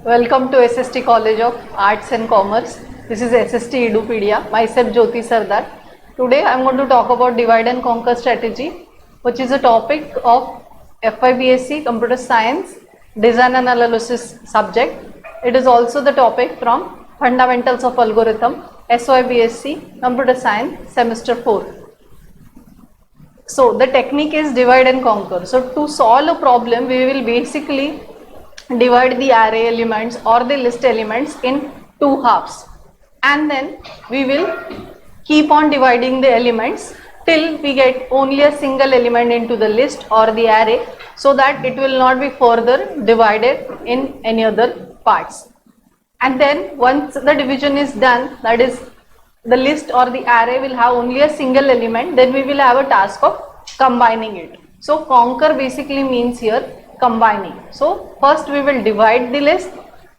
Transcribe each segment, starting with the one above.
Welcome to SST College of Arts and Commerce. This is SST Edupedia. Myself Jyoti Sardar. Today I am going to talk about divide and conquer strategy, which is a topic of FYBSc Computer Science Design and Analysis subject. It is also the topic from Fundamentals of Algorithm SYBSc Computer Science Semester 4. So the technique is divide and conquer. So to solve a problem, we will basically divide the array elements or the list elements in two halves, and then we will keep on dividing the elements till we get only a single element into the list or the array, so that it will not be further divided in any other parts. And then once the division is done, that is the list or the array will have only a single element, then we will have a task of combining it. So conquer basically means here combining. So first we will divide the list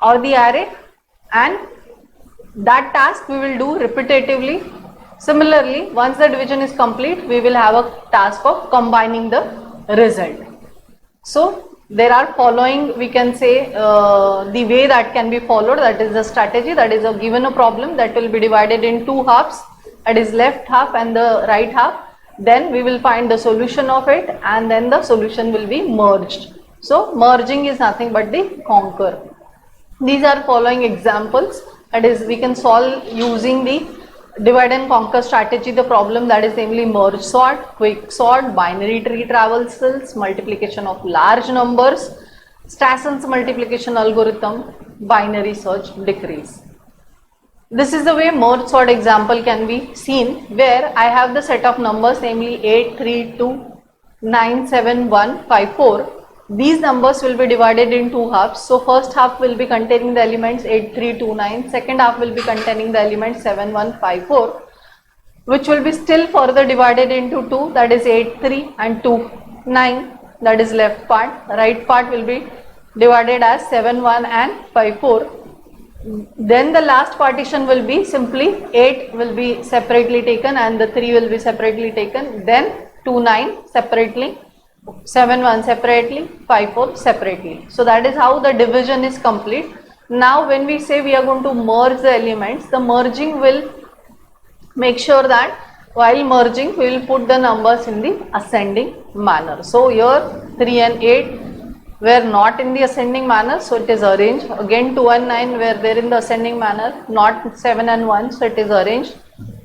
or the array, and that task we will do repetitively. Similarly, once the division is complete, we will have a task of combining the result. So there are following, we can say, the way that can be followed, that is the strategy. That is, given a problem that will be divided in two halves, that is left half and the right half, then we will find the solution of it, and then the solution will be merged. So merging is nothing but the conquer. These are following examples, that is we can solve using the divide and conquer strategy the problem, that is namely merge sort, quick sort, binary tree traversals, multiplication of large numbers, Stassen's multiplication algorithm, binary search decrease. This is the way merge sort example can be seen, where I have the set of numbers namely 8, 3, 2, 9, 7, 1, 5, 4. These numbers will be divided in two halves. So first half will be containing the elements 8, 3, 2, 9. Second half will be containing the elements 7, 1, 5, 4, which will be still further divided into two, that is 8, 3 and 2, 9. That is left part. Right part will be divided as 7, 1 and 5, 4. Then the last partition will be simply 8 will be separately taken and the 3 will be separately taken. Then 2, 9 separately, 7, 1 separately, 5, 4 separately. So that is how the division is complete. Now when we say we are going to merge the elements, the merging will make sure that while merging we will put the numbers in the ascending manner. So here 3 and 8 were not in the ascending manner, so it is arranged. Again 2 and 9 were there in the ascending manner, not 7 and 1, so it is arranged.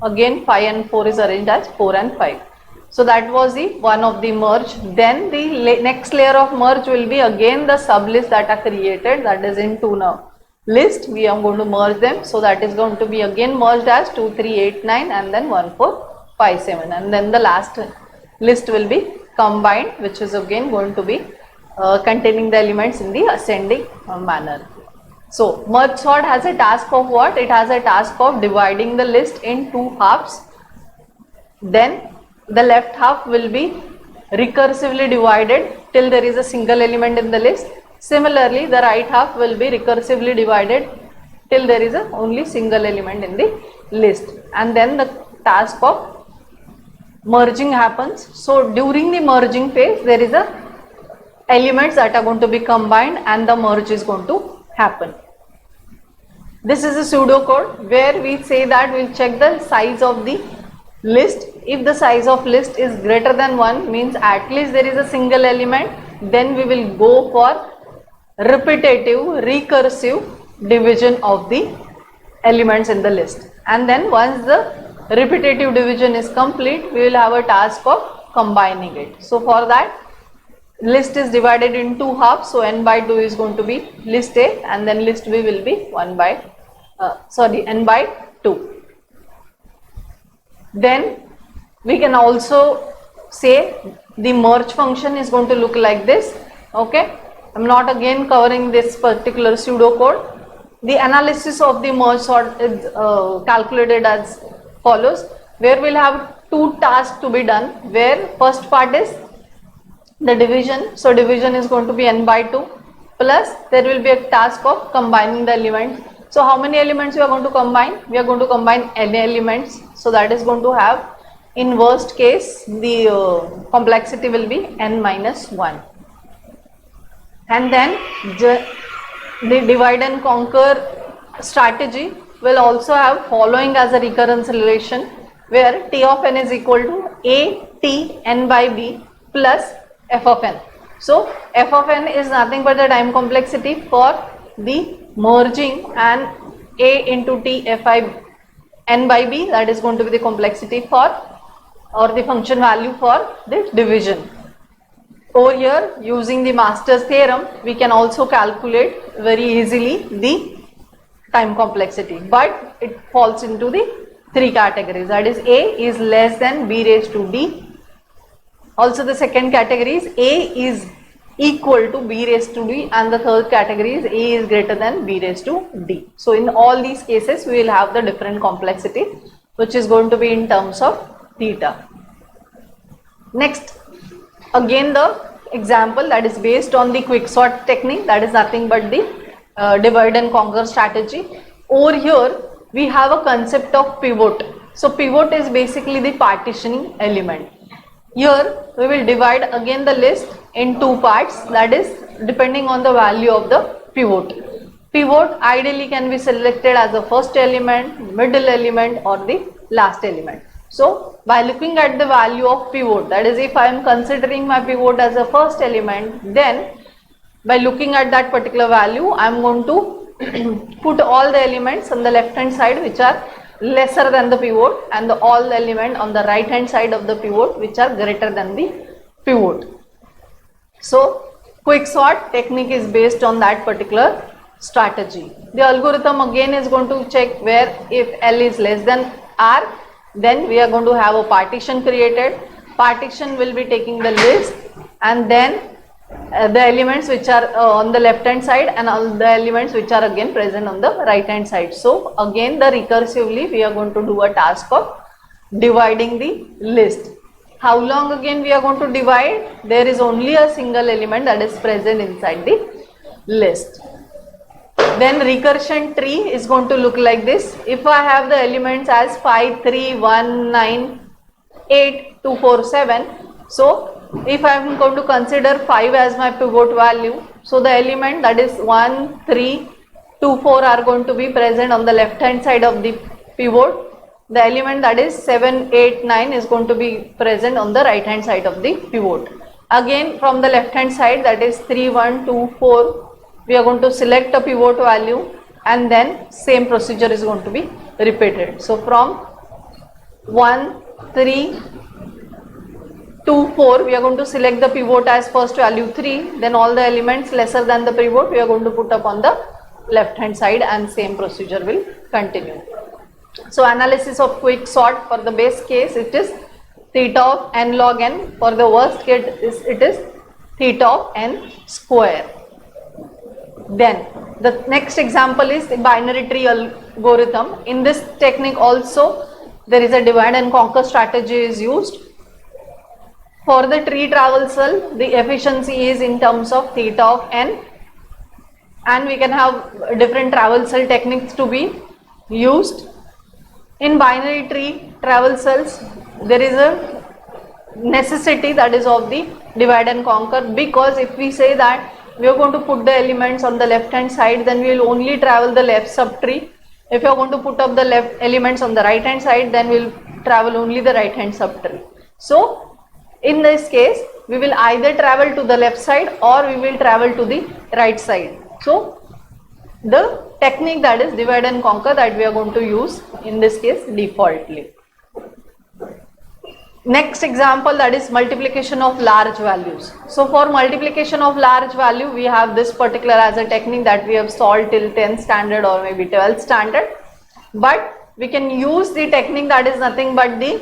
Again 5 and 4 is arranged as 4 and 5. So that was the one of the merge. Then the next layer of merge will be again the sub list that are created, that is into now list. We are going to merge them, so that is going to be again merged as 2, 3, 8, 9 and then 1, 4, 5, 7, and then the last list will be combined, which is again going to be containing the elements in the ascending manner. So merge sort has a task of what? It has a task of dividing the list in two halves. Then the left half will be recursively divided till there is a single element in the list. Similarly, the right half will be recursively divided till there is a only single element in the list. And then the task of merging happens. So during the merging phase, there is a elements that are going to be combined and the merge is going to happen. This is a pseudocode where we say that we will check the size of the list. If the size of list is greater than 1, means at least there is a single element, then we will go for repetitive recursive division of the elements in the list. And then once the repetitive division is complete, we will have a task of combining it. So for that, list is divided in two halves, so n by 2 is going to be list A, and then list B will be n by 2. Then we can also say the merge function is going to look like this. Okay, I am not again covering this particular pseudocode. The analysis of the merge sort is calculated as follows, where we will have two tasks to be done, where first part is the division. So division is going to be n by 2, plus there will be a task of combining the elements. So how many elements we are going to combine? We are going to combine n elements. So that is going to have, in worst case, the complexity will be n minus 1. And then the divide and conquer strategy will also have following as a recurrence relation, where T of n is equal to A T n by B plus f of n. So f of n is nothing but the time complexity for the merging, and A into T f I n by B, that is going to be the complexity for, or the function value for the division. Over here, using the Master's theorem, we can also calculate very easily the time complexity, but it falls into the three categories, that is A is less than B raised to D. Also the second category is A is equal to B raised to D, and the third category is A is greater than B raised to D. So in all these cases, we will have the different complexity, which is going to be in terms of theta. Next, again the example that is based on the quicksort technique, that is nothing but the divide and conquer strategy. Over here we have a concept of pivot. So pivot is basically the partitioning element. Here we will divide again the list in two parts, that is depending on the value of the pivot. Pivot ideally can be selected as the first element, middle element, or the last element. So by looking at the value of pivot, that is if I am considering my pivot as a first element, then by looking at that particular value, I am going to put all the elements on the left hand side which are lesser than the pivot, and all the elements on the right hand side of the pivot which are greater than the pivot. So quicksort technique is based on that particular strategy. The algorithm again is going to check where if L is less than R, then we are going to have a partition created. Partition will be taking the list, and then the elements which are on the left hand side, and all the elements which are again present on the right hand side. So again the recursively we are going to do a task of dividing the list. How long again we are going to divide? There is only a single element that is present inside the list. Then recursion tree is going to look like this. If I have the elements as 5, 3, 1, 9, 8, 2, 4, 7. So if I am going to consider 5 as my pivot value, so the element that is 1, 3, 2, 4 are going to be present on the left hand side of the pivot. The element that is 7, 8, 9 is going to be present on the right hand side of the pivot. Again from the left hand side, that is 3, 1, 2, 4, we are going to select a pivot value, and then same procedure is going to be repeated. So from 1, 3, 2, 4, we are going to select the pivot as first value 3, then all the elements lesser than the pivot we are going to put up on the left hand side, and same procedure will continue. So analysis of quicksort, for the base case it is theta of n log n, for the worst case it is theta of n square. Then the next example is the binary tree algorithm. In this technique also there is a divide and conquer strategy is used. For the tree traversal, the efficiency is in terms of theta of n, and we can have different traversal techniques to be used. In binary tree traversals, there is a necessity that is of the divide and conquer, because if we say that we are going to put the elements on the left hand side, then we will only travel the left subtree. If you are going to put up the left elements on the right hand side, then we will travel only the right hand subtree. So in this case, we will either travel to the left side or we will travel to the right side. So the technique that is divide and conquer that we are going to use in this case defaultly. Next example, that is multiplication of large values. So for multiplication of large value, we have this particular as a technique that we have solved till 10th standard or maybe 12th standard, but we can use the technique that is nothing but the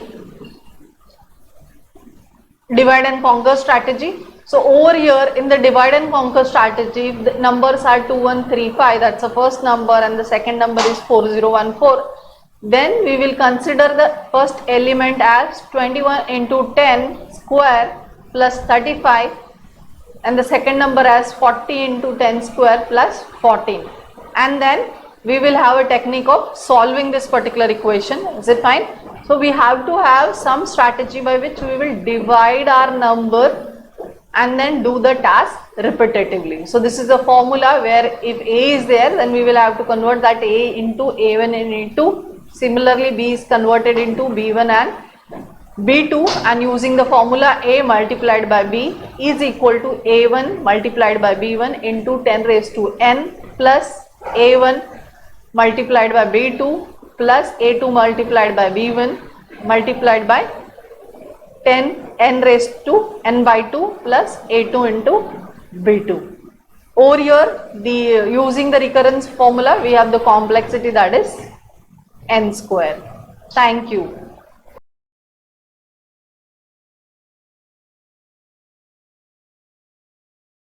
divide and conquer strategy. So over here in the divide and conquer strategy, the numbers are 2135, that's the first number, and the second number is 4014. Then we will consider the first element as 21 into 10 square plus 35, and the second number as 40 into 10 square plus 14, and then we will have a technique of solving this particular equation. Is it fine? So we have to have some strategy by which we will divide our number and then do the task. repetitively. So this is the formula where if A is there, then we will have to convert that A into A1 and A2. Similarly, B is converted into B1 and B2, and using the formula A multiplied by B is equal to A1 multiplied by B1 into 10 raised to n plus A1 multiplied by B2 plus A2 multiplied by B1 multiplied by 10 n raised to n by 2 plus A2 into B2. Over here, using the recurrence formula, we have the complexity, that is n square. Thank you.